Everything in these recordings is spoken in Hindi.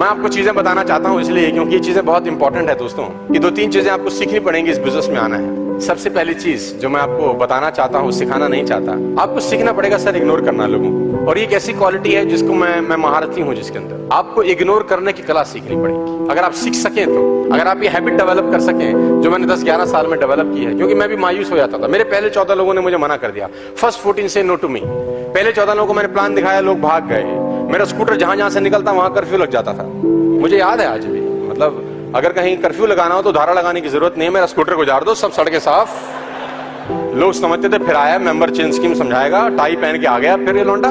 मैं आपको चीजें बताना चाहता हूं इसलिए क्योंकि ये चीजें बहुत इंपॉर्टेंट है दोस्तों। ये 2-3 चीजें आपको सीखनी पड़ेंगी इस बिजनेस में आना है। सबसे पहली चीज जो मैं आपको बताना चाहता हूं, सिखाना नहीं चाहता, आपको सीखना पड़ेगा सर इग्नोर करना लोगों को। और ये एक ऐसी क्वालिटी है जिसको मैं महारथी हूं जिसके अंदर आपको इग्नोर करने की कला सीखनी पड़ेगी। अगर आप सीख सकें तो, अगर आप ये हैबिट डेवलप कर सकें जो मैंने 10-11 साल में डेवलप की है, क्योंकि मैं भी मायूस हो जाता था। मेरे पहले 14 लोगों ने मुझे मना कर दिया। फर्स्ट 14 से नो टू मी। पहले 14 लोगों को मैंने प्लान दिखाया, लोग भाग गए। मेरा स्कूटर जहां से निकलता वहां कर्फ्यू लग जाता था। मुझे याद है आज भी, मतलब अगर कहीं कर्फ्यू लगाना हो तो धारा लगाने की जरूरत नहीं है, मेरा स्कूटर गुजार दो, सब सड़कें साफ। लोग समझते थे फिर आया मेंबर चेंज स्कीम समझाएगा, टाई पहन के आ गया, फिर ये लौंडा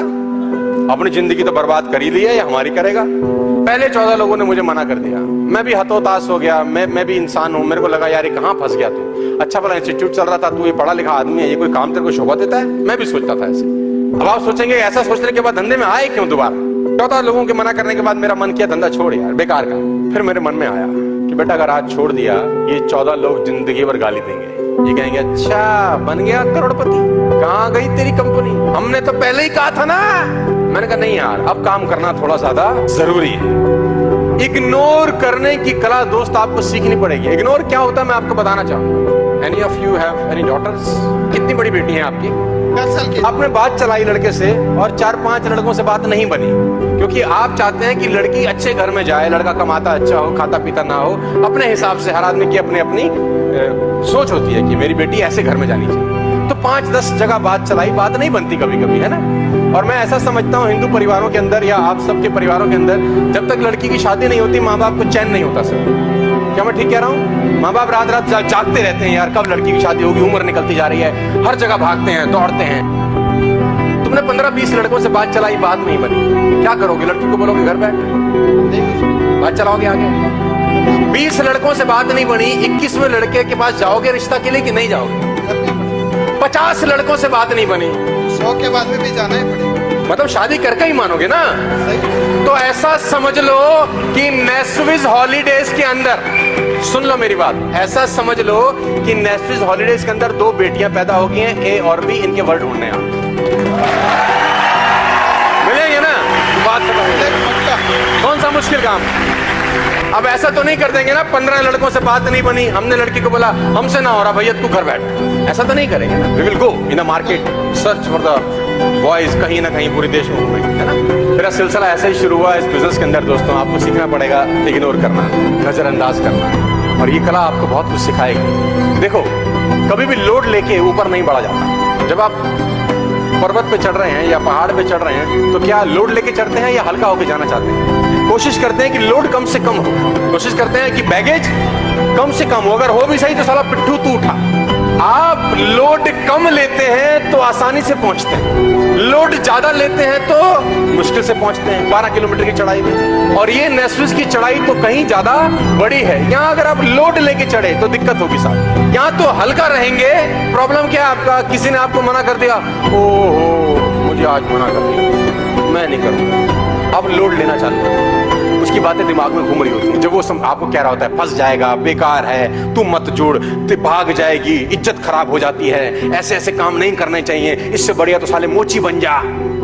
अपनी जिंदगी तो बर्बाद कर ही ली है या हमारी करेगा। पहले 14 लोगों ने मुझे मना कर दिया। मैं भी हतोताश हो गया। मैं भी इंसान हूं। मेरे को लगा यार ये कहां फंस गया तू। अच्छा भला इंस्टीट्यूट चल रहा था, तू ये पढ़ा लिखा आदमी है, ये कोई काम तेरे को शोभा देता है? मैं भी सोचता था ऐसे। अब आप सोचेंगे ऐसा सोचने के बाद धंधे में आए क्यों दोबारा? 14 लोगों के मना करने के बाद मेरा मन किया धंधा छोड़ यार, बेकार का। फिर मेरे मन में आया कि बेटा अगर आज छोड़ दिया, ये 14 लोग जिंदगी भर गाली देंगे। ये कहेंगे अच्छा बन गया करोड़पति, कहां गई तेरी कंपनी, हमने तो पहले ही कहा था ना। मैंने कहा नहीं यार, अब काम करना थोड़ा ज्यादा जरूरी है। इग्नोर करने की कला दोस्त आपको सीखनी पड़ेगी। इग्नोर क्या होता है मैं आपको बताना चाहूंगा। Any of you have any daughters? कितनी बड़ी बेटी है आपकी? 10 साल की। आपने बात चलाई लड़के से और 4-5 लड़कों से बात नहीं बनी, क्योंकि आप चाहते हैं कि लड़की अच्छे घर में जाए, लड़का कमाता अच्छा हो, खाता पीता ना हो। अपने हिसाब से हर आदमी की अपनी सोच होती है कि मेरी बेटी ऐसे घर में जानी चाहिए। तो 5-10 जगह बात चलाई, बात नहीं बनती कभी कभी, है ना। और मैं ऐसा समझता हूँ हिंदू परिवारों के अंदर या आप सबके परिवारों के अंदर जब तक लड़की की शादी नहीं होती माँ बाप को चैन नहीं होता। सर क्या मैं ठीक कह रहा हूँ? माँ बाप रात रात जागते रहते हैं यार, कब लड़की की शादी होगी, उम्र निकलती जा रही है, हर जगह भागते हैं, दौड़ते हैं। तुमने 15-20 लड़कों से बात चलाई, बात नहीं बनी, क्या करोगे? लड़की को बोलोगे घर बैठ, बात चलाओगे आगे? 20 लड़कों से बात नहीं बनी, 21वें लड़के के पास जाओगे रिश्ता के लिए कि नहीं जाओगे? 50 लड़कों से बात नहीं बनी, 100 के बाद में भी जाना ही पड़ेगा। मतलब शादी करके ही मानोगे ना। सही। तो ऐसा समझ लो कि नेस्विस हॉलीडेज के अंदर, सुन लो मेरी बात, ऐसा समझ लो कि नेस्विस हॉलीडेज के अंदर 2 बेटियां पैदा हो गई हैं, ए और बी। इनके वर्ड ढूंढने आप मिलेंगे ना, बात खत्म। कौन सा मुश्किल काम? अब ऐसा तो नहीं कर देंगे ना, 15 लड़कों से बात नहीं बनी, हमने लड़की को बोला हमसे ना हो रहा भैया तू घर बैठ, ऐसा तो नहीं करेंगे ना। We will go in the market, search for the boys, कहीं ना कहीं पूरे देश में घूमेंगे, है ना। मेरा सिलसिला ऐसे ही शुरू हुआ इस बिजनेस के अंदर। दोस्तों आपको सीखना पड़ेगा इग्नोर करना, नजरअंदाज करना, और ये कला आपको बहुत कुछ सिखाएगी। देखो कभी भी लोड लेके ऊपर नहीं बढ़ा जाता। जब आप पर्वत पे चढ़ रहे हैं या पहाड़ पे चढ़ रहे हैं तो क्या लोड लेके चढ़ते हैं या हल्का होके जाना चाहते हैं? कोशिश करते हैं कि लोड कम से कम हो, कोशिश करते हैं कि बैगेज कम से कम हो। अगर हो भी सही तो साला पिट्ठू तू उठा। आप लोड कम लेते हैं तो आसानी से पहुंचते हैं, लोड ज्यादा लेते हैं तो मुश्किल से पहुंचते हैं। 12 किलोमीटर की चढ़ाई में, और ये नेस्विस की चढ़ाई तो कहीं ज्यादा बड़ी है। यहाँ अगर आप लोड लेके चढ़े तो दिक्कत होगी साहब, यहाँ तो हल्का रहेंगे। प्रॉब्लम क्या है आपका? किसी ने आपको मना कर दिया, ओहो मुझे आज मना कर दिया, मैं नहीं करूंगा। अब लोड लेना चालू करो, उसकी बातें दिमाग में घूम रही होती हैं। जब वो आपको कह रहा होता है फंस जाएगा, बेकार है, तू मत जोड़, तू भाग जाएगी, इज्जत खराब हो जाती है, ऐसे ऐसे काम नहीं करने चाहिए, इससे बढ़िया तो साले मोची बन जा।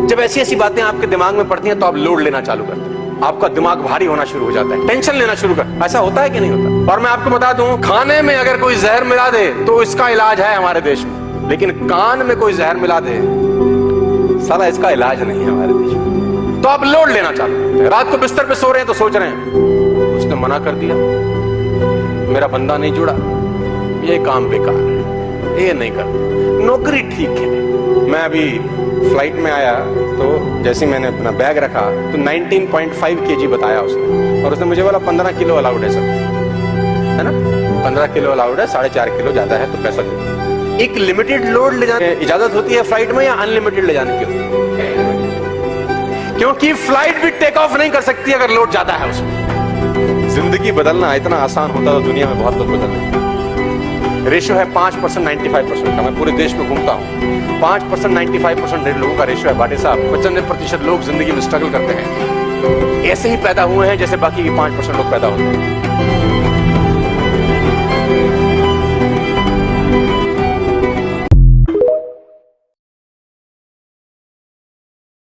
जब ऐसी ऐसी बातें आपके दिमाग में पड़ती हैं तो आप लोड लेना चालू करते हैं, आपका दिमाग भारी होना शुरू हो जाता है, टेंशन लेना शुरू कर। ऐसा होता है कि नहीं होता? और मैं आपको बता दूं, खाने में अगर कोई जहर मिला दे तो इसका इलाज है हमारे देश में, लेकिन कान में कोई जहर मिला दे साला इसका इलाज नहीं है हमारे देश में। तो आप लोड लेना चाहते हैं, रात को बिस्तर पे सो रहे हैं तो सोच रहे हैं उसने मना कर दिया, मेरा बंदा नहीं जुड़ा, ये काम बेकार है, ये नहीं कर, नौकरी ठीक है। मैं अभी फ्लाइट में आया तो जैसे मैंने अपना बैग रखा तो 19.5 kg बताया उसने, और उसने मुझे बोला 15 किलो अलाउड है सर, है ना, 15 किलो अलाउड है, 4.5 किलो ज्यादा है तो पैसा दे। एक लिमिटेड लोड ले जाने की इजाजत होती है फ्लाइट में या अनलिमिटेड ले जाने की? क्योंकि फ्लाइट भी टेक ऑफ नहीं कर सकती अगर लोड ज्यादा है उसमें। जिंदगी बदलना इतना आसान होता तो दुनिया में बहुत लोग बदल रहे। रेशियो है 5% 95% का। मैं पूरे देश में घूमता हूँ, 5% 95% लोगों का रेशियो है। बाटे साहब 95% लोग जिंदगी में स्ट्रगल करते हैं, ऐसे ही पैदा हुए हैं जैसे बाकी के 5% लोग पैदा होते हैं।